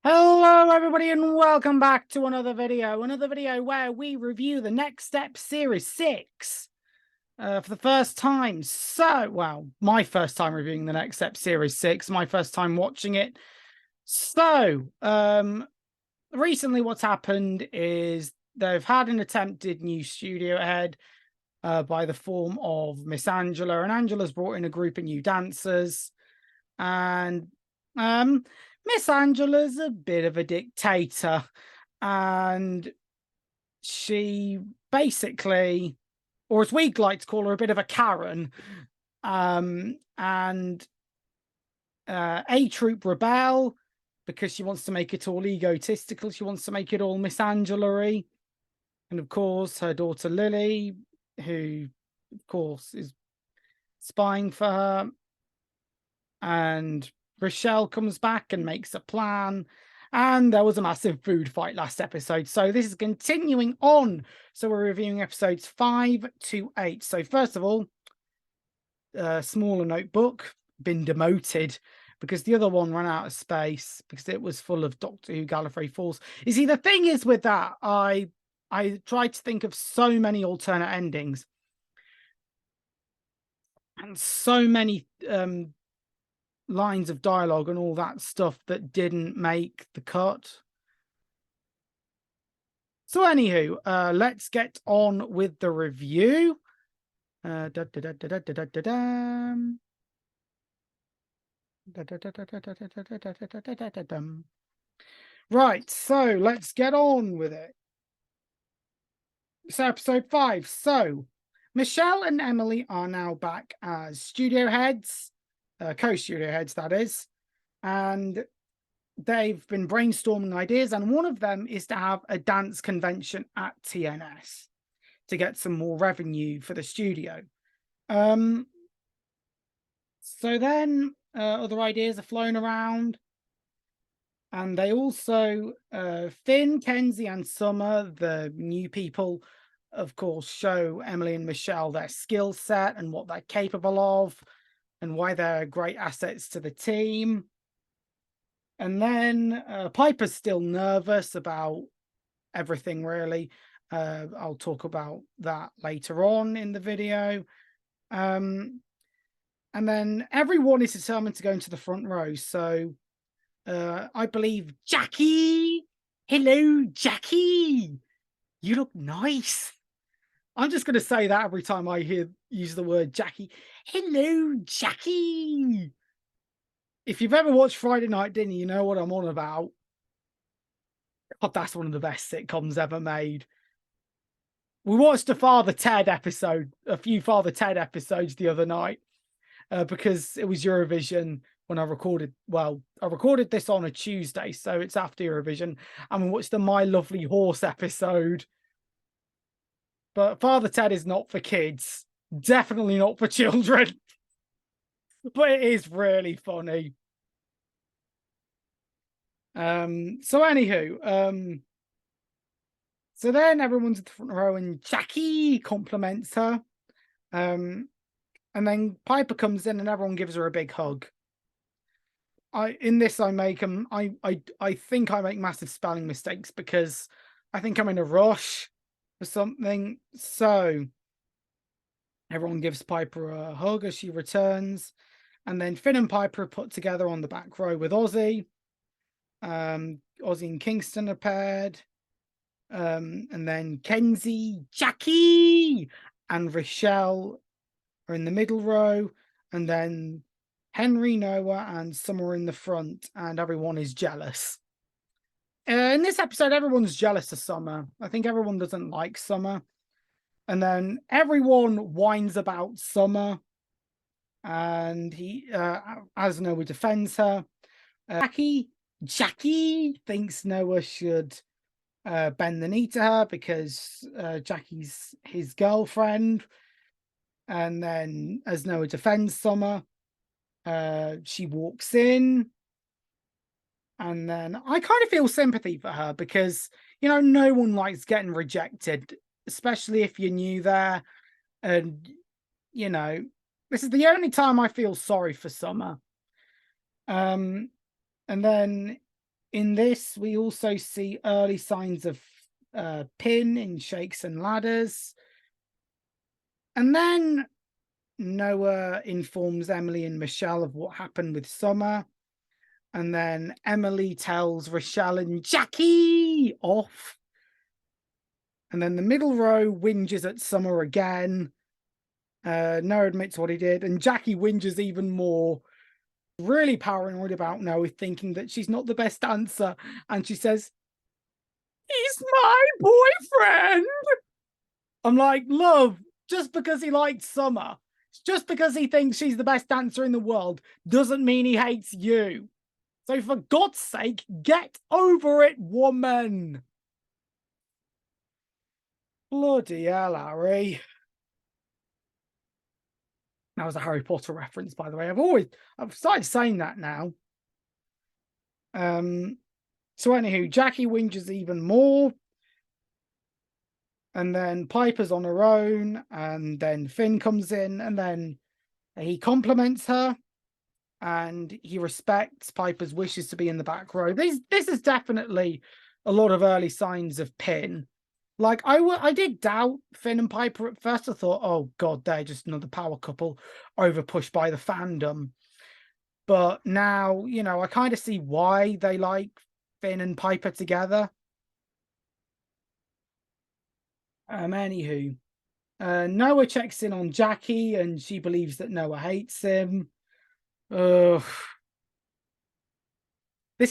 Hello everybody and welcome back to another video where we review the Next Step Series 6 for the first time. My first time reviewing the Next Step Series 6, my first time watching it. Recently what's happened is they've had an attempted new studio head by the form of Miss Angela, and Angela's brought in a group of new dancers, and Miss Angela's a bit of a dictator, and she basically, or as we'd like to call her, a bit of a Karen. And A Troop rebel because she wants to make it all egotistical. She wants to make it all Miss Angela-y. And of course, her daughter Lily, who, of course, is spying for her. And Rochelle comes back and makes a plan. And there was a massive food fight last episode. So this is continuing on. So we're reviewing episodes 5 to 8. So first of all, Smaller Notebook, been demoted because the other one ran out of space because it was full of Doctor Who Gallifrey Falls. You see, the thing is with that, I tried to think of so many alternate endings. And so many lines of dialogue and all that stuff that didn't make the cut. So anywho, let's get on with the review. Right, so let's get on with it. So episode 5. So Michelle and Emily are now back as studio heads, co-studio heads, that is, and they've been brainstorming ideas, and one of them is to have a dance convention at TNS to get some more revenue for the studio. So then other ideas are flown around, and they also, Finn, Kenzie, and Summer, the new people, of course, show Emily and Michelle their skill set and what they're capable of and why they're great assets to the team. And then Piper's still nervous about everything, really. I'll talk about that later on in the video. And then everyone is determined to go into the front row. So I believe Jackie. Hello, Jackie. You look nice. I'm just going to say that every time I use the word Jackie. Hello, Jackie. If you've ever watched Friday Night Dinner, you know what I'm on about. God, that's one of the best sitcoms ever made. We watched a few Father Ted episodes the other night because it was Eurovision when I recorded. Well, I recorded this on a Tuesday, so it's after Eurovision, and we watched the My Lovely Horse episode. But Father Ted is not for kids. Definitely not for children. But it is really funny. So anywho, so then everyone's at the front row and Jackie compliments her. And then Piper comes in and everyone gives her a big hug. I think I make massive spelling mistakes because I think I'm in a rush or something. So everyone gives Piper a hug as she returns. And then Finn and Piper are put together on the back row with Ozzy. Ozzy and Kingston are paired. And then Kenzie, Jackie, and Rochelle are in the middle row. And then Henry, Noah, and Summer in the front. And everyone is jealous. In this episode, everyone's jealous of Summer. I think everyone doesn't like Summer. And then everyone whines about Summer. And as Noah defends her, Jackie thinks Noah should bend the knee to her because Jackie's his girlfriend. And then as Noah defends Summer, she walks in. And then I kind of feel sympathy for her because, no one likes getting rejected, especially if you're new there. And, this is the only time I feel sorry for Summer. And then In this, we also see early signs of Pin in Shakes and Ladders. And then Noah informs Emily and Michelle of what happened with Summer. And then Emily tells Rochelle and Jackie off. And then the middle row whinges at Summer again. Noah admits what he did, and Jackie whinges even more, really paranoid about Noah, thinking that she's not the best dancer. And she says, "He's my boyfriend." I'm like, love, just because he liked Summer, just because he thinks she's the best dancer in the world, doesn't mean he hates you. So for God's sake, get over it, woman. Bloody hell, Harry. That was a Harry Potter reference, by the way. I've started saying that now. So anywho, Jackie whinges even more. And then Piper's on her own, and then Finn comes in, and then he compliments her, and he respects Piper's wishes to be in the back row. This is definitely a lot of early signs of Pin. Like, I did doubt Finn and Piper at first. I thought, oh God, they're just another power couple over pushed by the fandom. But now, you know, I kind of see why they like Finn and Piper together. Anywho, Noah checks in on Jackie, and she believes that Noah hates him. This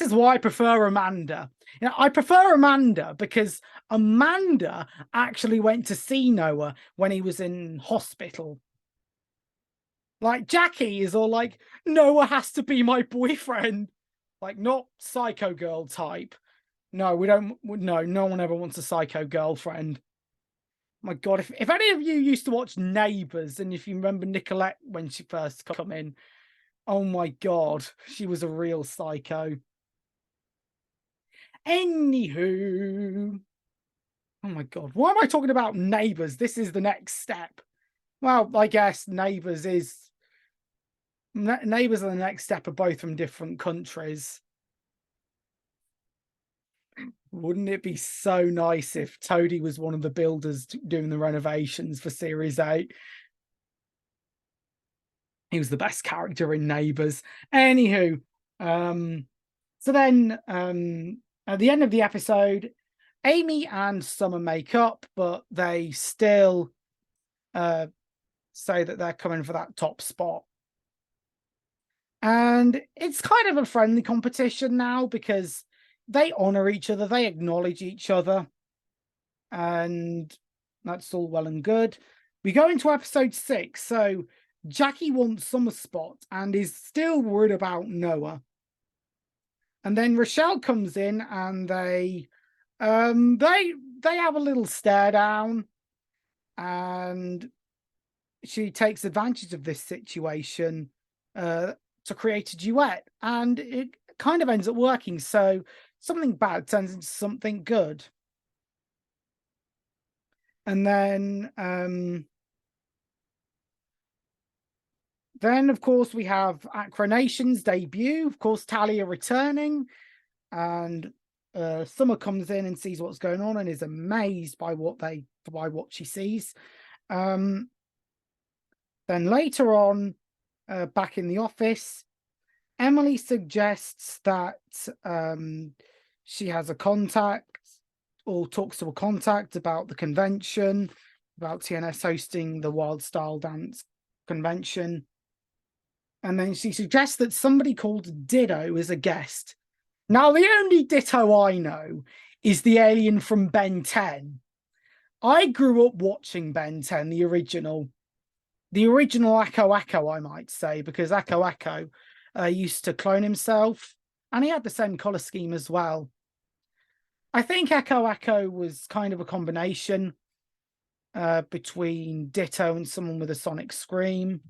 is why I prefer Amanda. You know, I prefer Amanda because Amanda actually went to see Noah when he was in hospital. Like, Jackie is all like, Noah has to be my boyfriend. Like, not psycho girl type. No, we don't. No, no one ever wants a psycho girlfriend. My God, if any of you used to watch Neighbours, and if you remember Nicolette when she first come in, oh my God, she was a real psycho. Anywho, oh my God, why am I talking about Neighbours? This is the next step. Well, I guess Neighbours are the next step, are both from different countries. Wouldn't it be so nice if Toady was one of the builders doing the renovations for Series 8? He was the best character in Neighbours. Anywho, so then at the end of the episode, Amy and Summer make up, but they still say that they're coming for that top spot. And it's kind of a friendly competition now because they honor each other, they acknowledge each other, and that's all well and good. We go into episode 6, so Jackie wants Summer's spot and is still worried about Noah. And then Rochelle comes in, and they have a little stare down, and she takes advantage of this situation to create a duet, and it kind of ends up working. So something bad turns into something good. And then of course we have Acronation's debut. Of course, Talia returning, and Summer comes in and sees what's going on and is amazed by what she sees. Then later on, back in the office, Emily suggests that she has a contact, or talks to a contact about the convention, about TNS hosting the Wild Style Dance convention. And then she suggests that somebody called Ditto is a guest. Now, the only Ditto I know is the alien from Ben 10. I grew up watching Ben 10, the original Echo Echo, I might say, because Echo Echo used to clone himself, and he had the same color scheme as well. I think Echo Echo was kind of a combination between Ditto and someone with a sonic scream.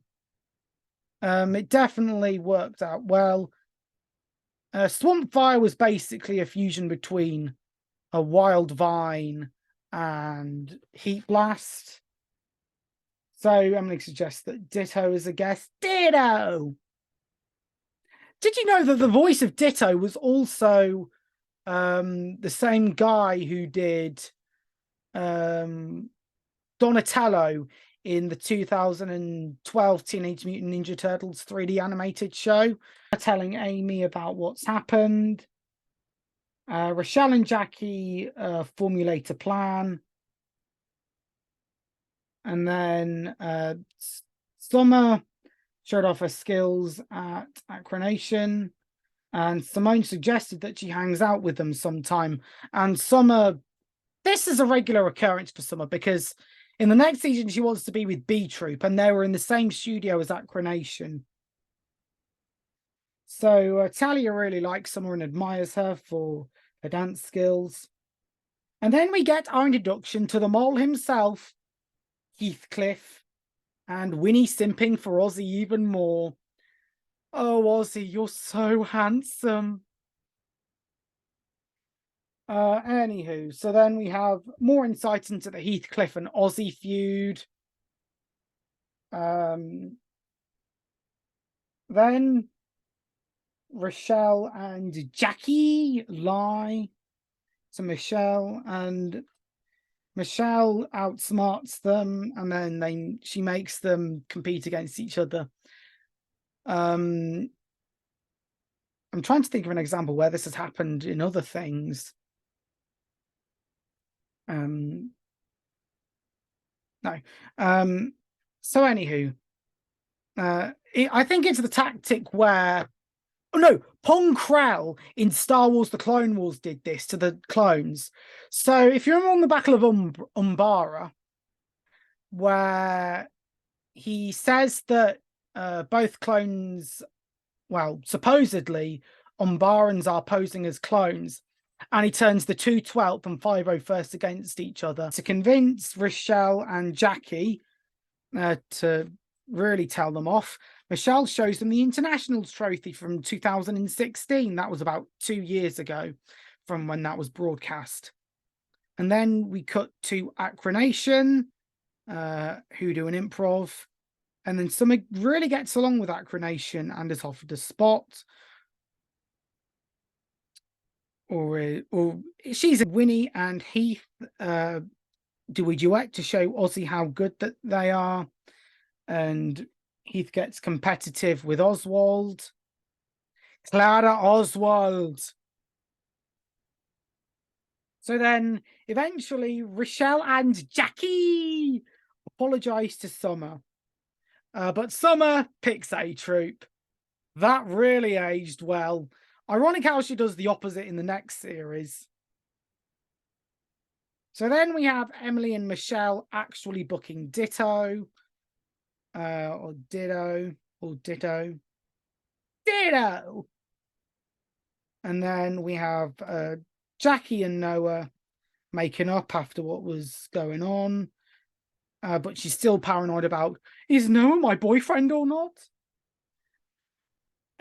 It definitely worked out well. Swampfire was basically a fusion between a Wild Vine and Heat Blast. So Emily suggests that Ditto is a guest. Ditto! Did you know that the voice of Ditto was also the same guy who did Donatello in the 2012 Teenage Mutant Ninja Turtles 3D animated show, telling Amy about what's happened. Rochelle and Jackie formulate a plan. And then Summer showed off her skills at Accronation. And Simone suggested that she hangs out with them sometime. And Summer, this is a regular occurrence for Summer because in the next season, she wants to be with B Troop, and they were in the same studio as Accronation. So Talia really likes Summer and admires her for her dance skills. And then we get our introduction to the mole himself, Heathcliff, and Winnie simping for Ozzy even more. Oh, Ozzy, you're so handsome. Anywho, so then we have more insight into the Heathcliff and Ozzy feud. Then Rochelle and Jackie lie to Michelle, and Michelle outsmarts them, and then she makes them compete against each other. I'm trying to think of an example where this has happened in other things. No. So anywho, I think it's the tactic where, oh no, Pong Krell in Star Wars: The Clone Wars did this to the clones. So if you remember on the Battle of Umbara, where he says that both clones, well, supposedly Umbarans are posing as clones, and he turns the 212th and 501st against each other to convince Rochelle and Jackie to really tell them off. Michelle shows them the Internationals trophy from 2016. That was about 2 years ago from when that was broadcast. And then we cut to Accronation, who do an improv. And then Summer really gets along with Accronation and is offered a spot. Or she's Winnie and Heath do a duet to show Ozzy how good that they are. And Heath gets competitive with Oswald. Clara Oswald. So then eventually Rochelle and Jackie apologize to Summer. But Summer picks A Troop. That really aged well. Ironic how she does the opposite in the next series. So then we have Emily and Michelle actually booking Ditto. Or Ditto. And then we have Jackie and Noah making up after what was going on. But she's still paranoid about, is Noah my boyfriend or not?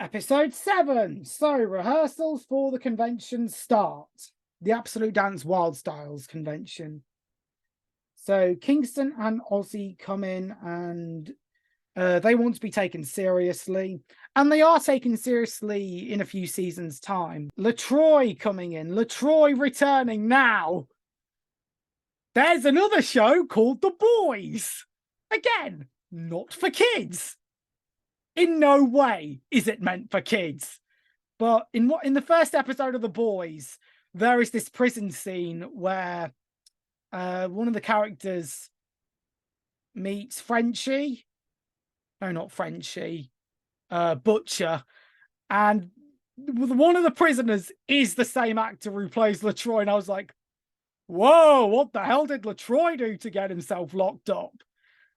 Episode 7. So rehearsals for the convention start. The Absolute Dance Wild Styles convention. So Kingston and Ozzy come in and they want to be taken seriously. And they are taken seriously in a few seasons' time. LaTroy coming in. LaTroy returning now. There's another show called The Boys. Again, not for kids. In no way is it meant for kids. But in the first episode of The Boys, there is this prison scene where one of the characters meets Frenchie. No, not Frenchie. Butcher. And one of the prisoners is the same actor who plays LaTroy. And I was like, whoa, what the hell did LaTroy do to get himself locked up?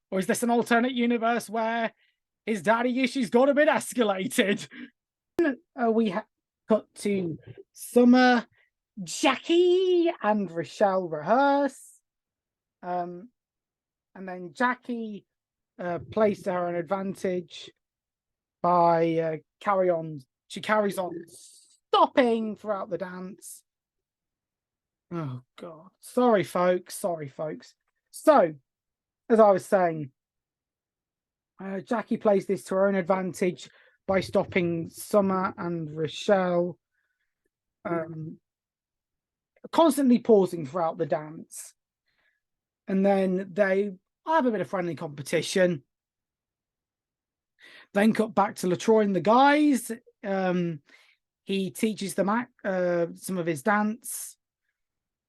Or is this an alternate universe where his daddy issues got a bit escalated? We cut to Summer, Jackie, and Rochelle rehearse. And then Jackie plays to her an advantage by she carries on stopping throughout the dance. Oh, God. Sorry, folks. So, as I was saying, Jackie plays this to her own advantage by stopping Summer and Rochelle. constantly pausing throughout the dance. And then they have a bit of friendly competition. Then cut back to LaTroy and the guys. He teaches them some of his dance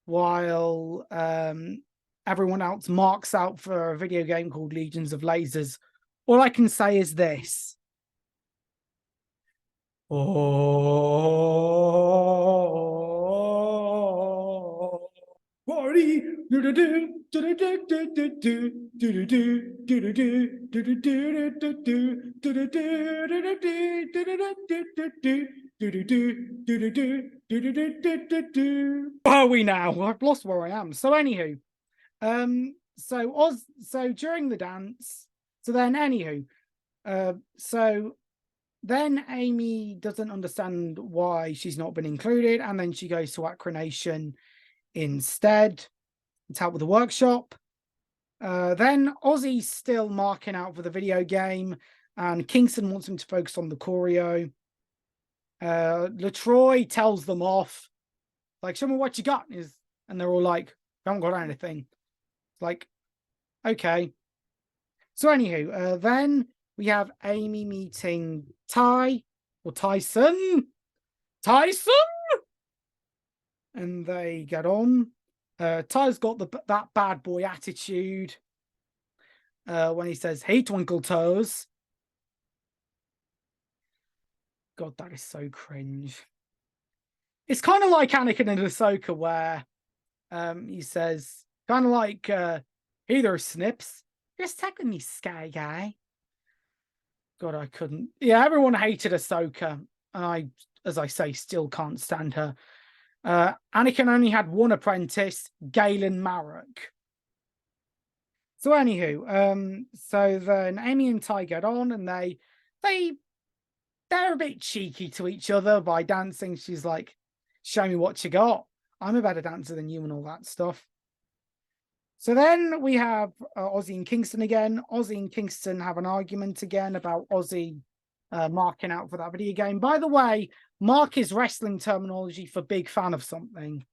while everyone else marks out for a video game called Legions of Lasers. All I can say is this. Oh, party. Where are we now? I've lost where I am. So anywho, so during the dance, so then Amy doesn't understand why she's not been included, and then she goes to Acronation instead to help with the workshop. Then Ozzy's still marking out for the video game, and Kingston wants him to focus on the choreo. LaTroy tells them off, like, show me what you got. And they're all like, I haven't got anything. It's like, okay. So anywho, then we have Amy meeting Tyson, and they get on. Ty's got that bad boy attitude when he says, "Hey, Twinkle Toes." God, that is so cringe. It's kind of like Anakin and Ahsoka, where he says, kind of like, "Hey there, Snips. Just take with me, Sky Guy." God, I couldn't. Yeah, everyone hated Ahsoka, and I, as I say, still can't stand her. Anakin only had one apprentice, Galen Marek. So anywho, so then Amy and Ty get on, and they're a bit cheeky to each other by dancing. She's like, "Show me what you got. I'm a better dancer than you," and all that stuff. So then we have Ozzy and Kingston again. Ozzy and Kingston have an argument again about Ozzy marking out for that video game. By the way, mark is wrestling terminology for big fan of something.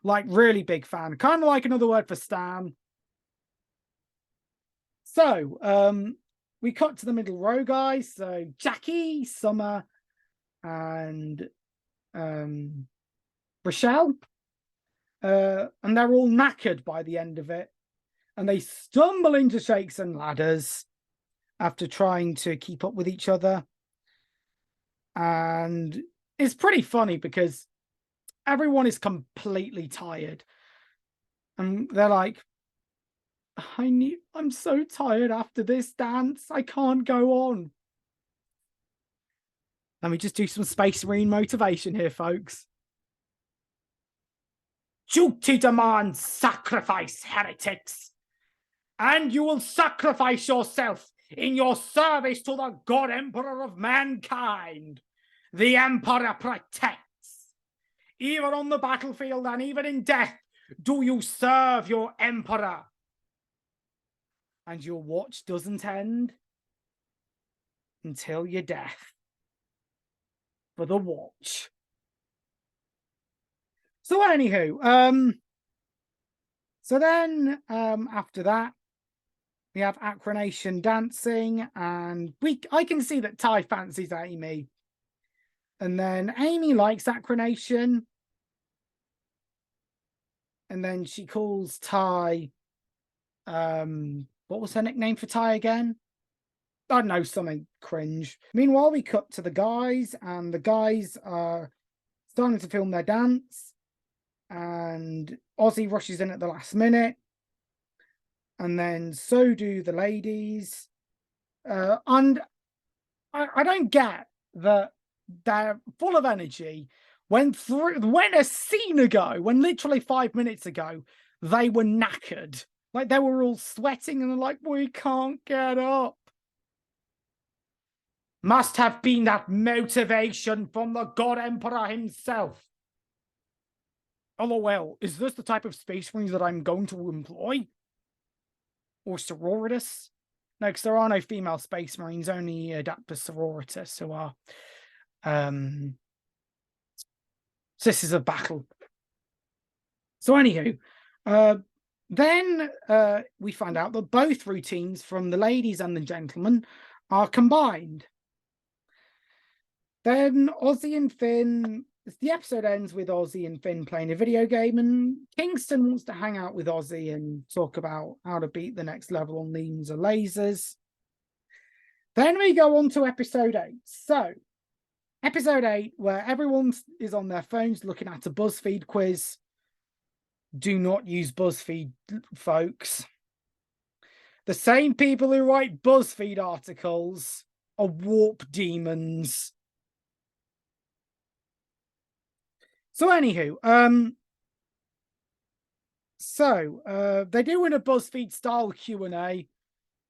Like, really big fan. Kind of like another word for stan. So, we cut to the middle row, guys. So, Jackie, Summer, and Rochelle. And they're all knackered by the end of it. And they stumble into shakes and ladders after trying to keep up with each other. And it's pretty funny because everyone is completely tired. And they're like, I'm so tired after this dance. I can't go on. Let me just do some Space Marine motivation here, folks. Duty demands sacrifice, heretics. And you will sacrifice yourself in your service to the God Emperor of mankind. The Emperor protects. Even on the battlefield and even in death, do you serve your Emperor. And your watch doesn't end until your death. For the watch. So anywho, so then after that, we have Acronation dancing, and I can see that Ty fancies Amy. And then Amy likes Acronation. And then she calls Ty, what was her nickname for Ty again? I don't know, something cringe. Meanwhile, we cut to the guys, and the guys are starting to film their dance. And Ozzy rushes in at the last minute. And then so do the ladies. And I don't get that they're full of energy when a scene ago, when literally 5 minutes ago, they were knackered. Like, they were all sweating and they're like, we can't get up. Must have been that motivation from the God Emperor himself. LOL, is this the type of Space Marines that I'm going to employ? Or Sororitas? No, because there are no female Space Marines, only Adaptus Sororitas, who are Sisters of Battle. So anywho, then we find out that both routines from the ladies and the gentlemen are combined. Then Ozzy and Finn, the episode ends with Ozzy and Finn playing a video game, and Kingston wants to hang out with Ozzy and talk about how to beat the next level on Leans or Lasers. Then we go on to episode 8. So, episode 8, where everyone is on their phones looking at a BuzzFeed quiz. Do not use BuzzFeed, folks. The same people who write BuzzFeed articles are warp demons. So anywho, they're doing a BuzzFeed style Q&A.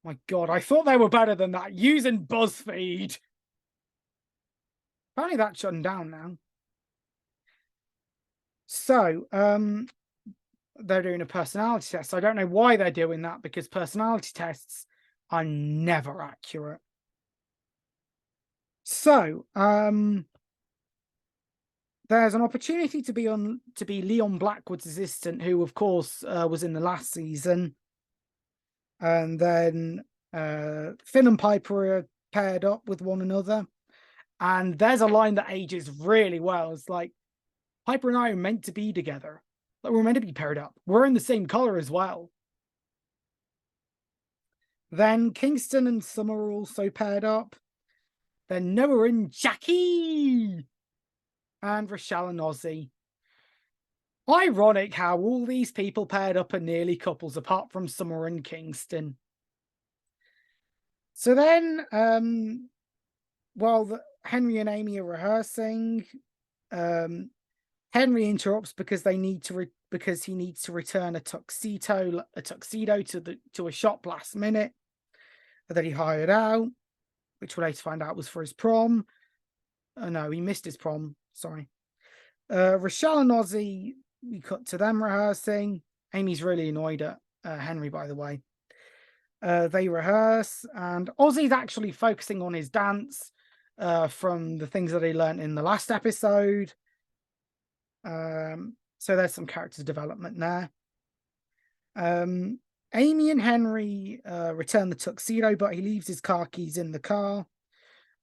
My God, I thought they were better than that, using BuzzFeed. Apparently that's shutting down now. So, they're doing a personality test. I don't know why they're doing that, because personality tests are never accurate. So, there's an opportunity to be Leon Blackwood's assistant, who, of course, was in the last season. And then Finn and Piper are paired up with one another. And there's a line that ages really well. It's like, Piper and I are meant to be together. Like, we're meant to be paired up. We're in the same color as well. Then Kingston and Summer are also paired up. Then Noah and JACQUIE. And Rochelle and Ozzy. Ironic how all these people paired up are nearly couples, apart from Summer and Kingston. So then, while Henry and Amy are rehearsing, Henry interrupts because he needs to return a tuxedo to a shop last minute that he hired out, which we'll later find out was for his prom. Oh no, he missed his prom. Sorry. Rochelle and Ozzy, we cut to them rehearsing. Amy's really annoyed at Henry, by the way. They rehearse, and Ozzy's actually focusing on his dance from the things that he learned in the last episode. So there's some character development there. Amy and Henry return the tuxedo, but he leaves his car keys in the car.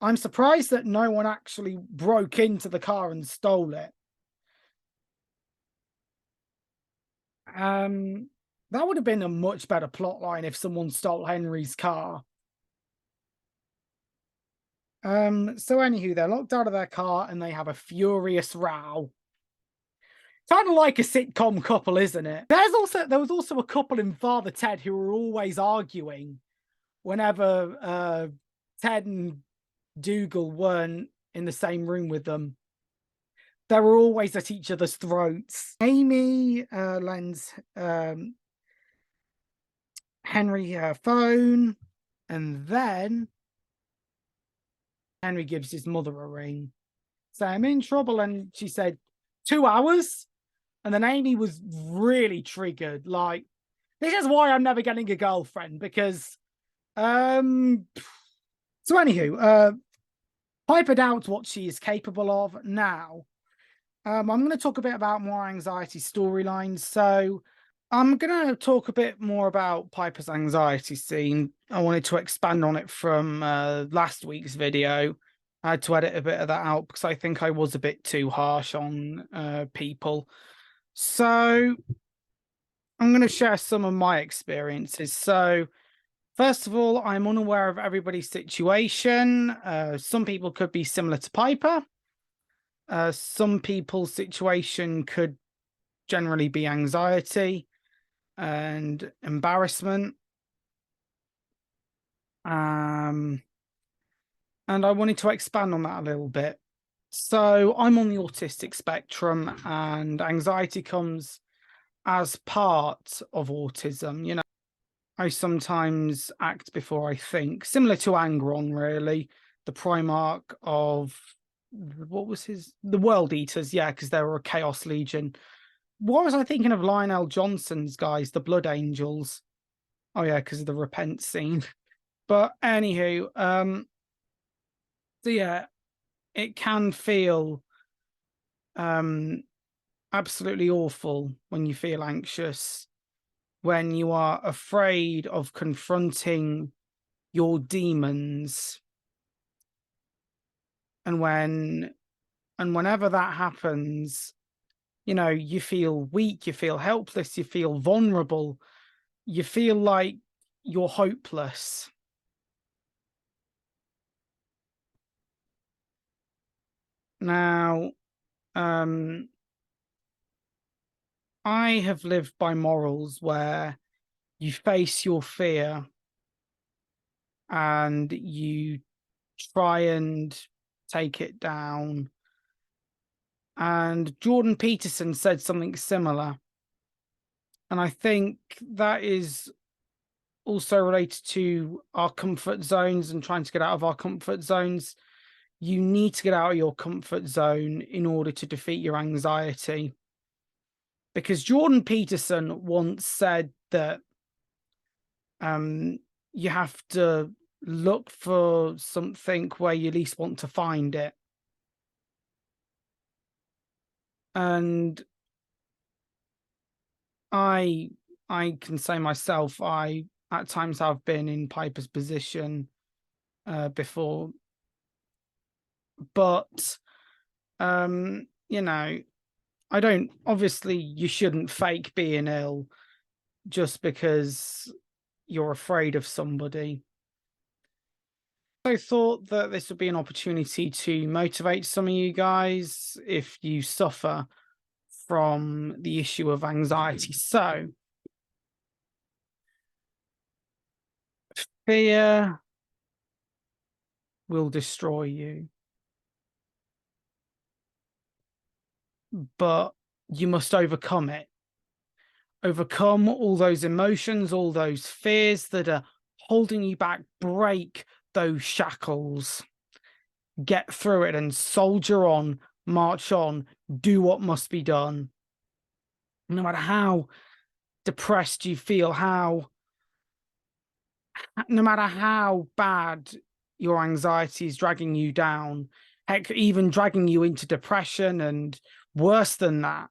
I'm surprised that no one actually broke into the car and stole it. That would have been a much better plot line if someone stole Henry's car. So anywho, they're locked out of their car and they have a furious row. Kind of like a sitcom couple, isn't it? There was also a couple in Father Ted who were always arguing whenever Ted and Dougal weren't in the same room with them. They were always at each other's throats. Amy lends Henry her phone, and then Henry gives his mother a ring. So I'm in trouble, and she said 2 hours. And then Amy was really triggered. Like, this is why I'm never getting a girlfriend, because so anywho, Piper doubts what she is capable of now. I'm going to talk a bit about more anxiety storylines. So I'm going to talk a bit more about Piper's anxiety scene. I wanted to expand on it from last week's video. I had to edit a bit of that out because I think I was a bit too harsh on people. So I'm going to share some of my experiences. So first of all, I'm unaware of everybody's situation. Some people could be similar to Piper. Some people's situation could generally be anxiety and embarrassment. And I wanted to expand on that a little bit. So I'm on the autistic spectrum, and anxiety comes as part of autism. You know, I sometimes act before I think, similar to Angron, really, the Primarch of, what was the World Eaters, yeah, because they were a Chaos Legion. What was I thinking of? Lionel Johnson's guys, the Blood Angels. Oh yeah, because of the repent scene. But anywho, so yeah, it can feel absolutely awful when you feel anxious, when you are afraid of confronting your demons. And whenever that happens, you know, you feel weak, you feel helpless, you feel vulnerable, you feel like you're hopeless. Now, I have lived by morals where you face your fear and you try and take it down. And Jordan Peterson said something similar. And I think that is also related to our comfort zones and trying to get out of our comfort zones. You need to get out of your comfort zone in order to defeat your anxiety. Because Jordan Peterson once said that you have to look for something where you least want to find it. And I can say myself, I at times have been in Piper's position before, but you know, I don't, obviously you shouldn't fake being ill just because you're afraid of somebody. I thought that this would be an opportunity to motivate some of you guys if you suffer from the issue of anxiety. So, fear will destroy you, but you must overcome it. Overcome all those emotions, all those fears that are holding you back. Break those shackles. Get through it and soldier on, march on, do what must be done. No matter how depressed you feel, no matter how bad your anxiety is dragging you down, heck, even dragging you into depression and worse than that,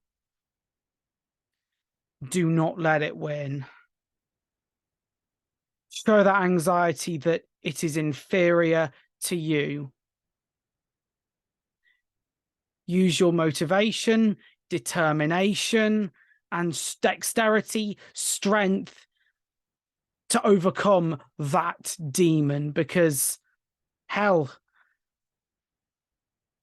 do not let it win. Show that anxiety that it is inferior to you. Use your motivation, determination, and dexterity, strength to overcome that demon, because hell,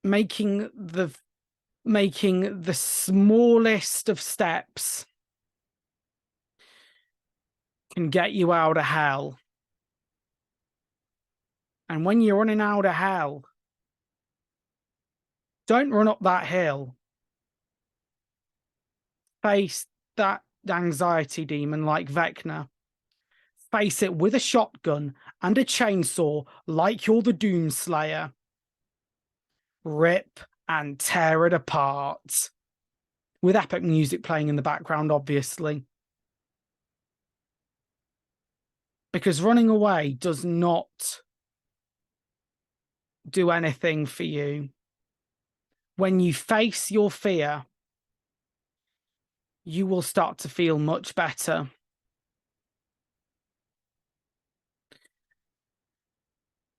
making the smallest of steps can get you out of hell. And when you're running out of hell, don't run up that hill. Face that anxiety demon like Vecna. Face it with a shotgun and a chainsaw like you're the Doomslayer. Rip and tear it apart. With epic music playing in the background, obviously. Because running away does not do anything for you. When you face your fear, you will start to feel much better.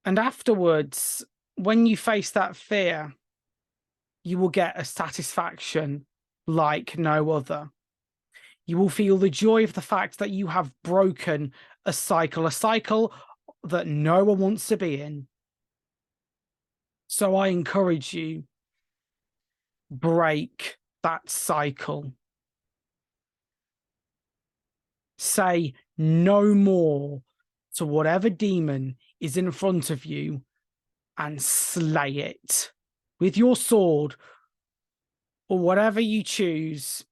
And afterwards, when you face that fear, you will get a satisfaction like no other. You will feel the joy of the fact that you have broken a cycle that no one wants to be in. So I encourage you, break that cycle. Say no more to whatever demon is in front of you and slay it with your sword or whatever you choose.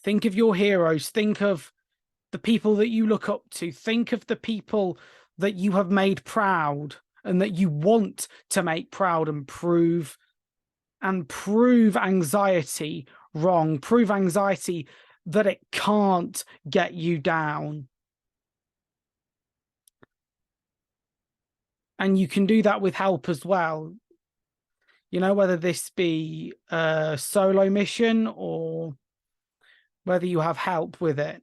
Think of your heroes. Think of the people that you look up to. Think of the people that you have made proud and that you want to make proud, and prove anxiety wrong. Prove anxiety that it can't get you down. And you can do that with help as well. You know, whether this be a solo mission or whether you have help with it.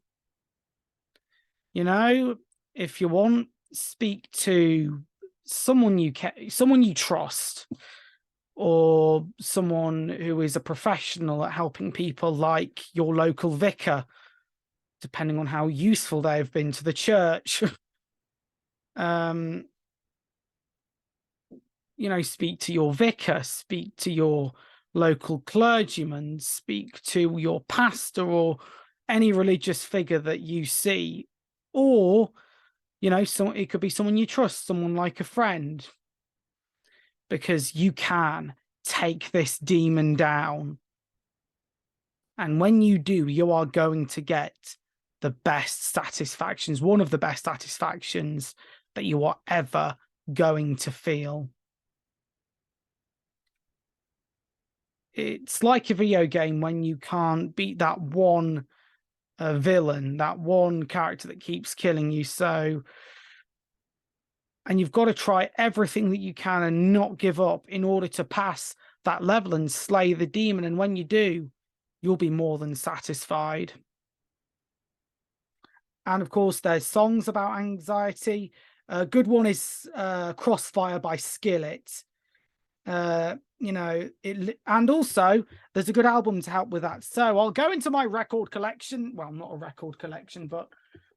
You know, if you want, speak to someone you trust, or someone who is a professional at helping people, like your local vicar, depending on how useful they have been to the church. You know, speak to your vicar, speak to your local clergyman, speak to your pastor or any religious figure that you see. Or, you know, it could be someone you trust, someone like a friend, because you can take this demon down. And when you do, you are going to get the best satisfactions, one of the best satisfactions that you are ever going to feel. It's like a video game when you can't beat that one villain, that one character that keeps killing you. And you've got to try everything that you can and not give up in order to pass that level and slay the demon. And when you do, you'll be more than satisfied. And of course, there's songs about anxiety. A good one is Crossfire by Skillet. You know, and also there's a good album to help with that. So I'll go into my record collection. Well, not a record collection, but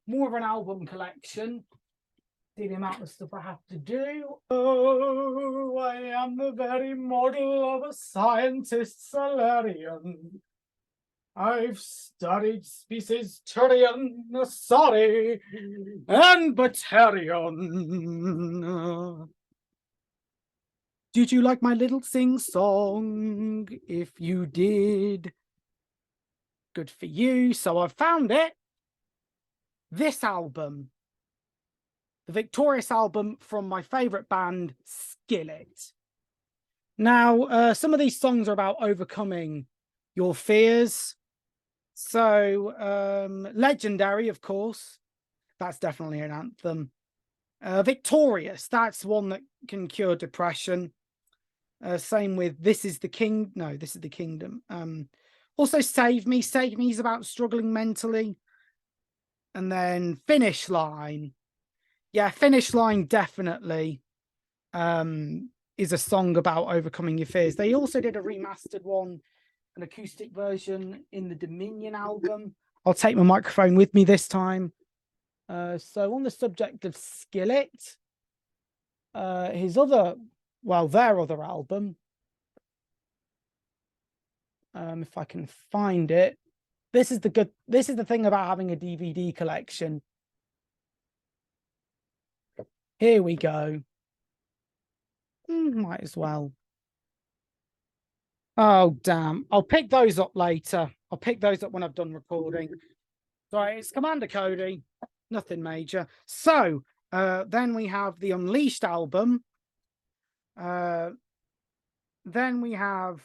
more of an album collection. See the amount of stuff I have to do. Oh, I am the very model of a scientist Solarian. I've studied species Turian, sorry, and Batarian. Did you like my little sing-song? If you did, good for you. So I've found it. This album, the Victorious album from my favorite band, Skillet. Now, some of these songs are about overcoming your fears. So, Legendary, of course, that's definitely an anthem. Victorious, that's one that can cure depression. Same with This is the King. No, This is the Kingdom. Also, Save Me. Save Me is about struggling mentally. And then Finish Line. Yeah, Finish Line definitely is a song about overcoming your fears. They also did a remastered one, an acoustic version in the Dominion album. I'll take my microphone with me this time. So on the subject of Skillet, their other album, if I can find it. This is the thing about having a DVD collection. Here we go. Might as well. Oh, damn. I'll pick those up later. I'll pick those up when I've done recording. Sorry, it's Commander Cody. Nothing major. So, then we have the Unleashed album. Then we have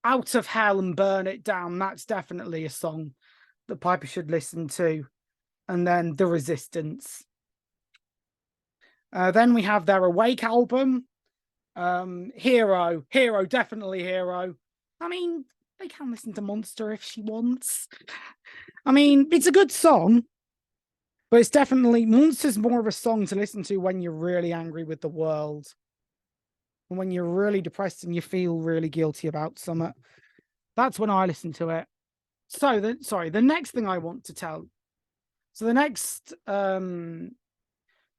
Out of Hell and Burn It Down. That's definitely a song that Piper should listen to. And then The Resistance. Then we have their Awake album. Hero, definitely Hero. I mean, they can listen to Monster if she wants. I mean, it's a good song, but it's definitely, Monster's more of a song to listen to when you're really angry with the world. And when you're really depressed and you feel really guilty about something. That's when I listen to it. So, the next thing I want to tell. So the next person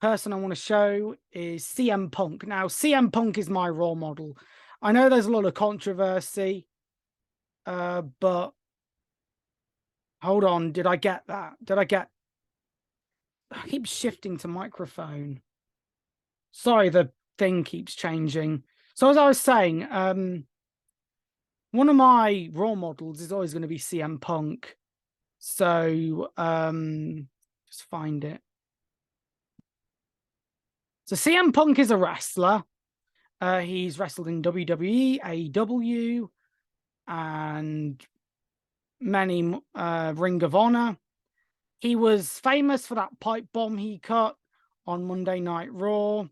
I want to show is CM Punk. Now, CM Punk is my role model. I know there's a lot of controversy, but hold on. Did I get that? I keep shifting to microphone. Sorry, the thing keeps changing. So as I was saying, one of my role models is always going to be CM Punk. So just find it. So CM Punk is a wrestler. He's wrestled in WWE, AEW, and many Ring of Honor. He was famous for that pipe bomb he cut on Monday Night Raw.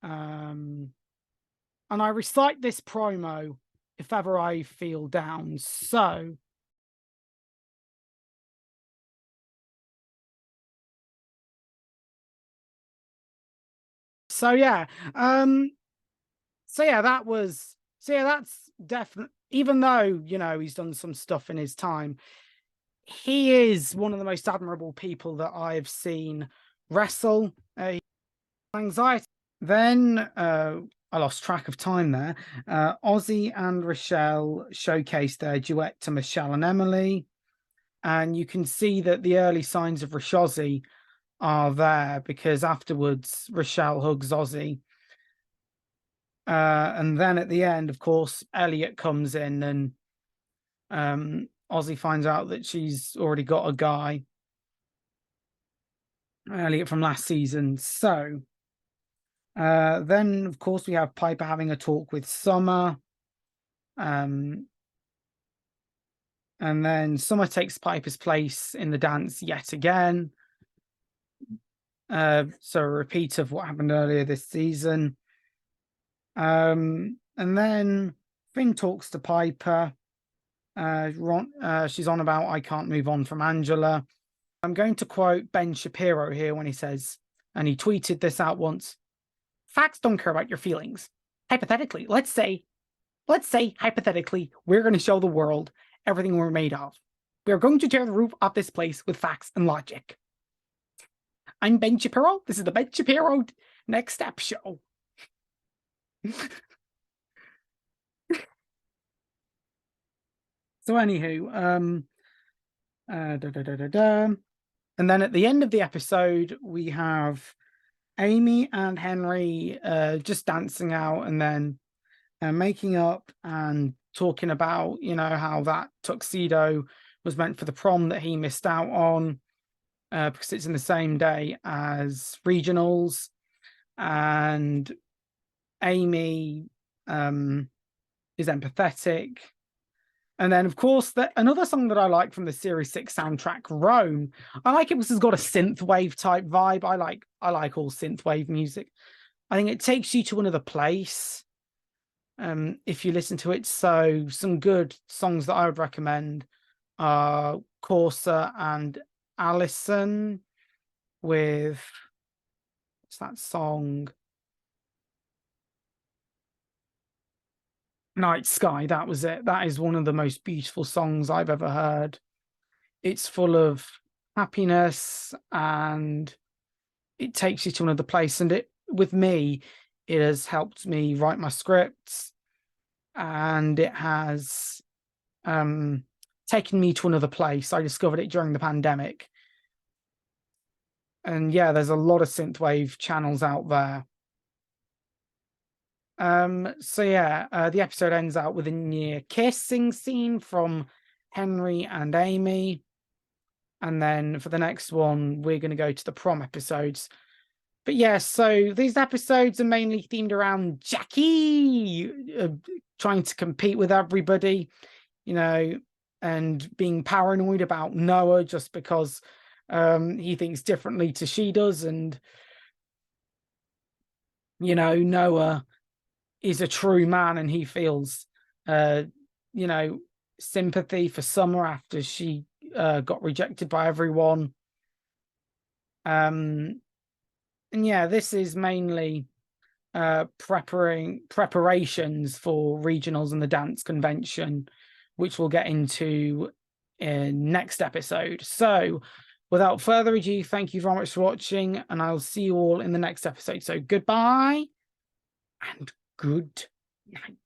And I recite this promo if ever I feel down. So yeah. That's definitely, even though, you know, he's done some stuff in his time, he is one of the most admirable people that I've seen wrestle. Anxiety. Then I lost track of time there. Ozzy and Rochelle showcased their duet to Michelle and Emily. And you can see that the early signs of Rashozzy are there, because afterwards Rochelle hugs Ozzy. And then at the end, of course, Elliot comes in, and Ozzy finds out that she's already got a guy, Elliot from last season. So then, of course, we have Piper having a talk with Summer. And then Summer takes Piper's place in the dance yet again. So a repeat of what happened earlier this season. And then Finn talks to Piper. She's on about, I can't move on from Angela. I'm going to quote Ben Shapiro here when he says, and he tweeted this out once, "Facts don't care about your feelings. Hypothetically, let's say hypothetically, we're going to show the world everything we're made of. We're going to tear the roof off this place with facts and logic." I'm Ben Shapiro. This is the Ben Shapiro Next Step Show. So anywho, and then at the end of the episode, we have Amy and Henry just dancing out, and then making up and talking about, you know, how that tuxedo was meant for the prom that he missed out on, because it's in the same day as regionals. And Amy is empathetic. And then, of course, another song that I like from the Series 6 soundtrack, Rome. I like it because it's got a synthwave type vibe. I like all synthwave music. I think it takes you to another place if you listen to it. So some good songs that I would recommend are Corsa and Allison with, what's that song? Night Sky. That was it. That is one of the most beautiful songs I've ever heard. It's full of happiness and it takes you to another place. And with me, it has helped me write my scripts, and it has taken me to another place. I discovered it during the pandemic. And yeah, there's a lot of synthwave channels out there. So yeah, the episode ends out with a near kissing scene from Henry and Amy. And then for the next one, we're going to go to the prom episodes. But yeah, so these episodes are mainly themed around Jackie trying to compete with everybody, you know, and being paranoid about Noah just because he thinks differently to she does. And, you know, Noah is a true man, and he feels, you know, sympathy for Summer after she got rejected by everyone. And yeah, this is mainly preparations for regionals and the dance convention, which we'll get into in next episode. So without further ado, thank you very much for watching, and I'll see you all in the next episode. So goodbye and good night.